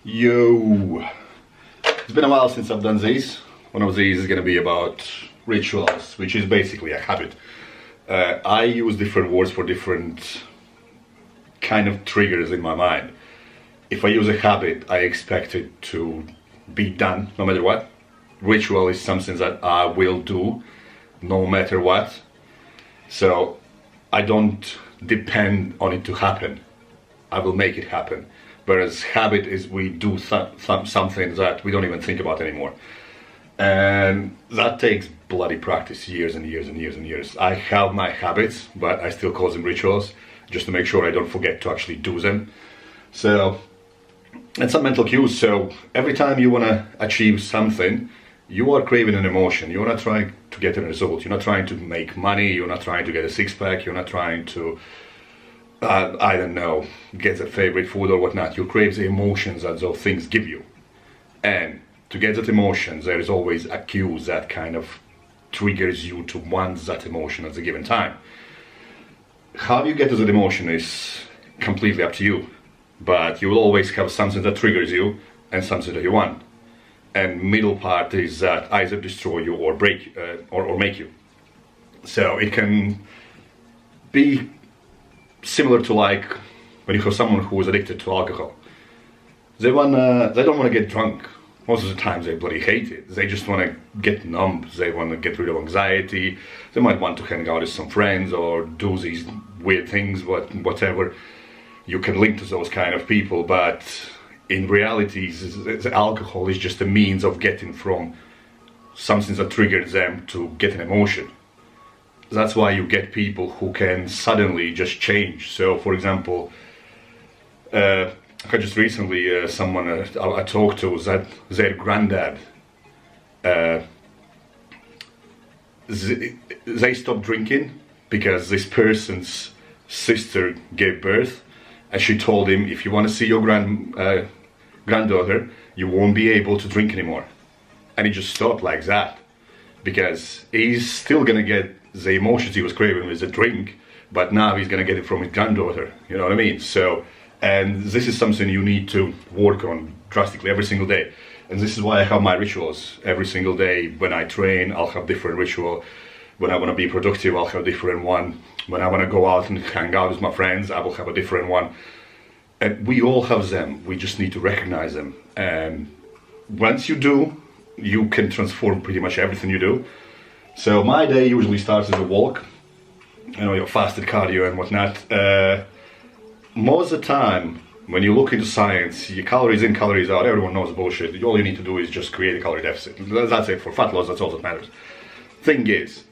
Yo! It's been a while since I've done these. One of these is gonna be about rituals, which is basically a habit. I use different words for different kind of triggers in my mind. If I use a habit, I expect it to be done no matter what. Ritual is something that I will do no matter what. So I don't depend on it to happen. I will make it happen. Whereas habit is we do something that we don't even think about anymore. And that takes bloody practice, years and years and years and years. I have my habits, but I still call them rituals, just to make sure I don't forget to actually do them. So, and some mental cues. So every time you want to achieve something, you are craving an emotion. You're not trying to get a result. You're not trying to make money. You're not trying to get a six-pack. You're not trying to I don't know, get a favorite food or whatnot. You crave the emotions that those things give you. And to get that emotion, there is always a cue that kind of triggers you to want that emotion at the given time. How you get to that emotion is completely up to you. But you will always have something that triggers you and something that you want. And middle part is that either destroy you or break or make you. So it can be similar to like when you have someone who is addicted to alcohol. They don't want to get drunk. Most of the time they bloody hate it. They just want to get numb. They want to get rid of anxiety. They might want to hang out with some friends or do these weird things, whatever. You can link to those kind of people, but in reality, the alcohol is just a means of getting from something that triggers them to get an emotion. That's why you get people who can suddenly just change. So, for example, I just recently someone I talked to that their granddad, they stopped drinking because this person's sister gave birth, and she told him, if you want to see your granddaughter, you won't be able to drink anymore. And he just stopped like that because he's still gonna get the emotions he was craving with the drink, but now he's gonna get it from his granddaughter, you know what I mean? So, and this is something you need to work on drastically every single day. And this is why I have my rituals. Every single day when I train, I'll have different ritual. When I wanna be productive, I'll have a different one. When I wanna go out and hang out with my friends, I will have a different one. And we all have them, we just need to recognize them. And once you do, you can transform pretty much everything you do. So my day usually starts as a walk, you know, your fasted cardio and whatnot. Most of the time, when you look into science, your calories in, calories out, everyone knows bullshit. All you need to do is just create a calorie deficit. That's it. For fat loss, that's all that matters. Thing is,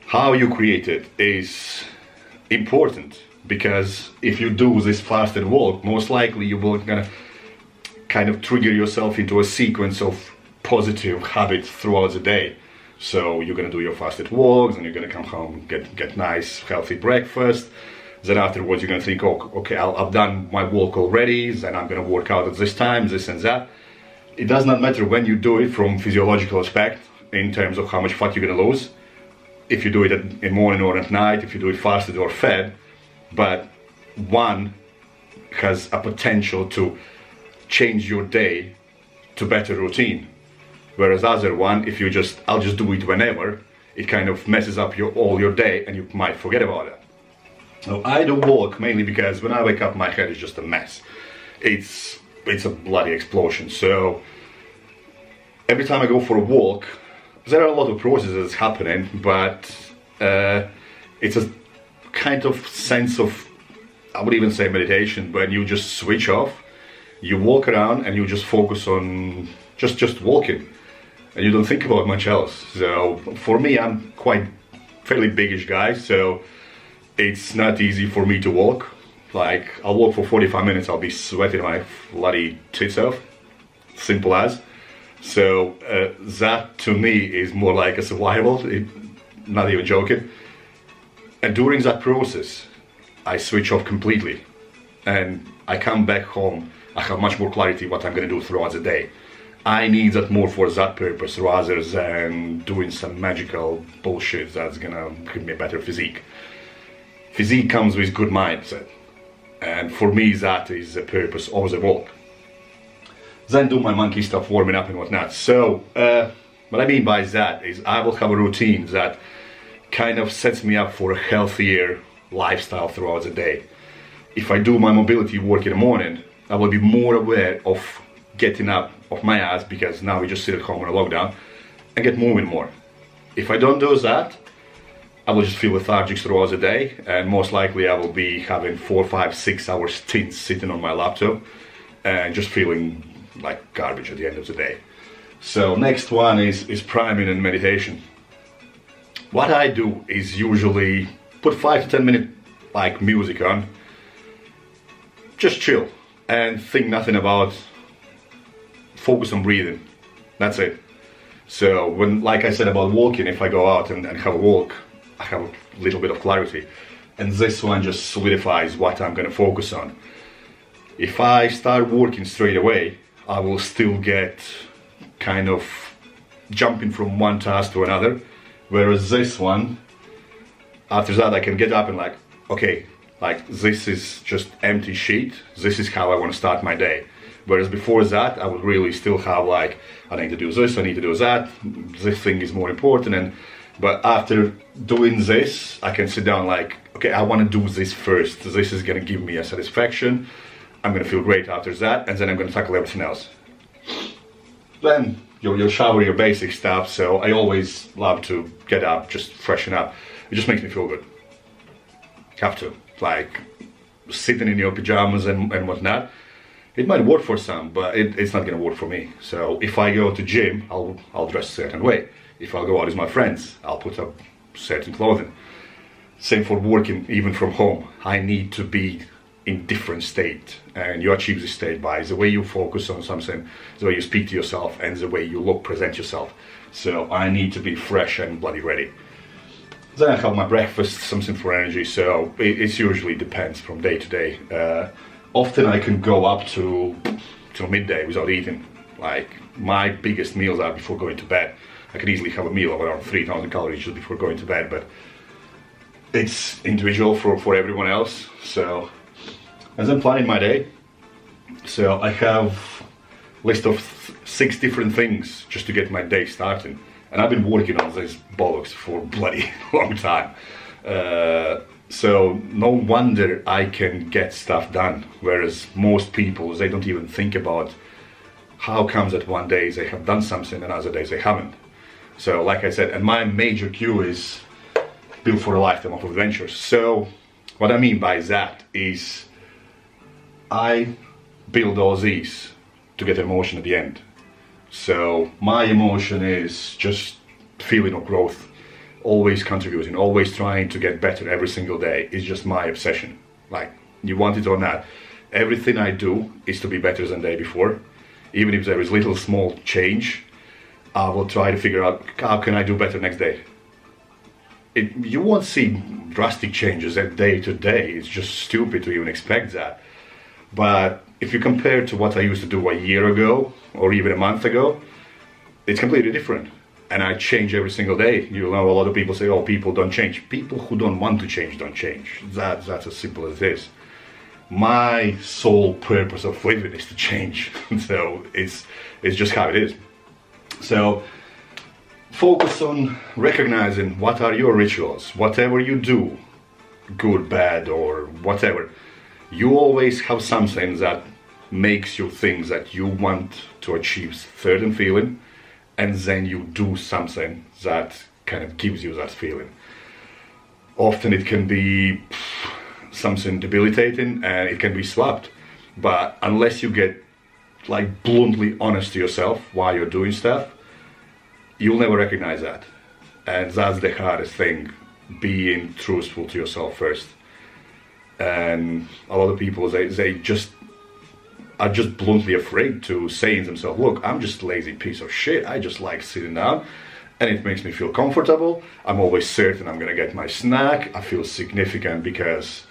how you create it is important, because if you do this fasted walk, most likely you will gonna kind of trigger yourself into a sequence of positive habits throughout the day. So you're gonna do your fasted walks, and you're gonna come home, get nice, healthy breakfast. Then afterwards, you're gonna think, oh, okay, I've done my walk already. Then I'm gonna work out at this time, this and that. It does not matter when you do it from physiological aspect, in terms of how much fat you're gonna lose. If you do it in the morning or at night, if you do it fasted or fed, but one has a potential to change your day to better routine. Whereas other one, if you I'll just do it whenever, it kind of messes up all your day and you might forget about it. So I do walk mainly because when I wake up, my head is just a mess. It's a bloody explosion. So every time I go for a walk, there are a lot of processes happening, but it's a kind of sense of, I would even say meditation, when you just switch off, you walk around and you just focus on just walking. And you don't think about much else. So for me, I'm quite fairly biggish guy, so it's not easy for me to walk. Like, I'll walk for 45 minutes, I'll be sweating my bloody tits off. Simple as. So that to me is more like a survival, not even joking. And during that process, I switch off completely. And I come back home, I have much more clarity what I'm gonna do throughout the day. I need that more for that purpose rather than doing some magical bullshit that's gonna give me a better physique. Physique comes with good mindset. And for me, that is the purpose of the walk. then do my monkey stuff, warming up and whatnot. So what I mean by that is I will have a routine that kind of sets me up for a healthier lifestyle throughout the day. If I do my mobility work in the morning, I will be more aware of getting up off my ass, because now we just sit at home on a lockdown, and get moving more. If I don't do that, I will just feel lethargic throughout the day, and most likely I will be having 4, 5, 6 hour stints sitting on my laptop and just feeling like garbage at the end of the day. So next one is priming and meditation. What I do is usually put 5 to 10 minute like music on, just chill and think nothing about, focus on breathing. That's it. So when, like I said about walking, if I go out and have a walk, I have a little bit of clarity, and this one just solidifies what I'm gonna focus on. If I start working straight away, I will still get kind of jumping from one task to another, whereas this one, after that I can get up and like, okay, like this is just empty sheet, this is how I want to start my day. Whereas before that, I would really still have like, I need to do this, I need to do that, this thing is more important. But after doing this, I can sit down like, okay, I want to do this first. This is going to give me a satisfaction. I'm going to feel great after that, and then I'm going to tackle everything else. Then you'll shower, your basic stuff. So I always love to get up, just freshen up. It just makes me feel good. Have to, like sitting in your pajamas and whatnot. It might work for some, but it's not going to work for me. So if I go to gym, I'll dress a certain way. If I'll go out with my friends, I'll put up certain clothing. Same for working, even from home. I need to be in different state, and you achieve this state by the way you focus on something, the way you speak to yourself, and the way you look, present yourself. So I need to be fresh and bloody ready. Then I have my breakfast, something for energy. So it usually depends from day to day. Often I can go up to midday without eating. Like my biggest meals are before going to bed. I could easily have a meal of around 3,000 calories just before going to bed, but it's individual for everyone else. So as I'm planning my day, so I have a list of 6 different things just to get my day started. And I've been working on this bollocks for bloody long time. So no wonder I can get stuff done, whereas most people, they don't even think about how comes that one day they have done something and other days they haven't. So like I said, and my major cue is built for a lifetime of adventures. So what I mean by that is I build all these to get emotion at the end. So my emotion is just feeling of growth, always contributing, always trying to get better every single day is just my obsession. Like, you want it or not, everything I do is to be better than the day before. Even if there is little small change, I will try to figure out how can I do better next day. You won't see drastic changes day to day. It's just stupid to even expect that. But if you compare to what I used to do a year ago or even a month ago, it's completely different. And I change every single day. You know, a lot of people say, oh, people don't change. People who don't want to change don't change. That's as simple as it is. My sole purpose of living is to change. So it's just how it is. So focus on recognizing what are your rituals. Whatever you do, good, bad, or whatever, you always have something that makes you think that you want to achieve certain feeling, and then you do something that kind of gives you that feeling. Often it can be something debilitating and it can be swapped, but unless you get like bluntly honest to yourself while you're doing stuff, you'll never recognize that. And that's the hardest thing, being truthful to yourself first. And a lot of people, they just are just bluntly afraid to say to themselves, look, I'm just a lazy piece of shit. I just like sitting down and it makes me feel comfortable. I'm always certain I'm gonna get my snack. I feel significant because,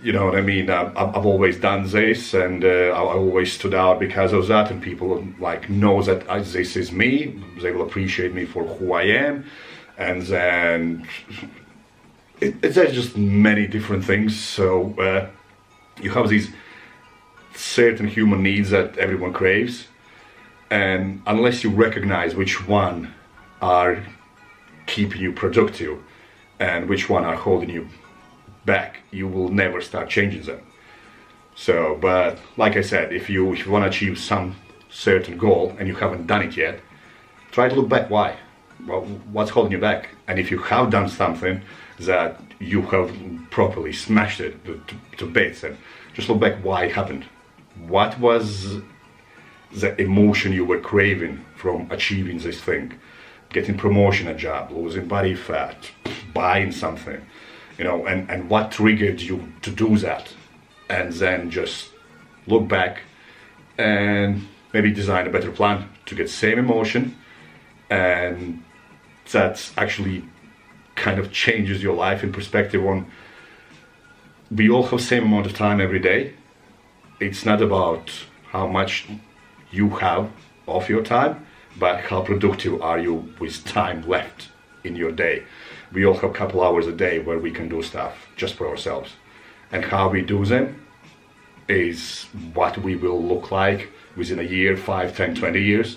you know what I mean, I've always done this, and I always stood out because of that, and people like know that this is me. They will appreciate me for who I am. And then there's just many different things. So you have these certain human needs that everyone craves, and unless you recognize which one are keeping you productive and which one are holding you back, you will never start changing them. So, but like I said, if you want to achieve some certain goal and you haven't done it yet, try to look back. Why? Well, what's holding you back? And if you have done something that you have properly smashed it to bits, and just look back why it happened. What was the emotion you were craving from achieving this thing? Getting promotion at job, losing body fat, buying something, you know, and what triggered you to do that? And then just look back and maybe design a better plan to get same emotion, and that actually kind of changes your life in perspective on, we all have same amount of time every day. It's not about how much you have of your time, but how productive are you with time left in your day. We all have a couple hours a day where we can do stuff just for ourselves, and how we do them is what we will look like within a year, 5, 10, 20 years.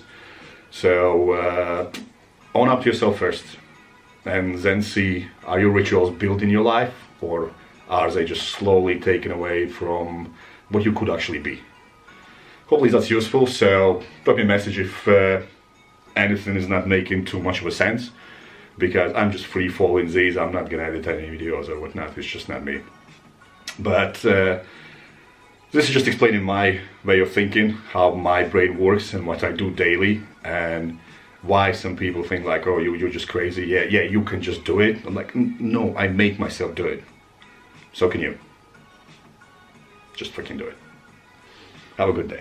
So own up to yourself first, and then see, are your rituals built in your life, or are they just slowly taken away from what you could actually be? Hopefully that's useful. So drop me a message if anything is not making too much of a sense, because I'm just free falling these. I'm not gonna edit any videos or whatnot. It's just not me. But this is just explaining my way of thinking, how my brain works and what I do daily, and why some people think like, oh, you're just crazy. Yeah, you can just do it. I'm like, no, I make myself do it. So can you. Just freaking do it. Have a good day.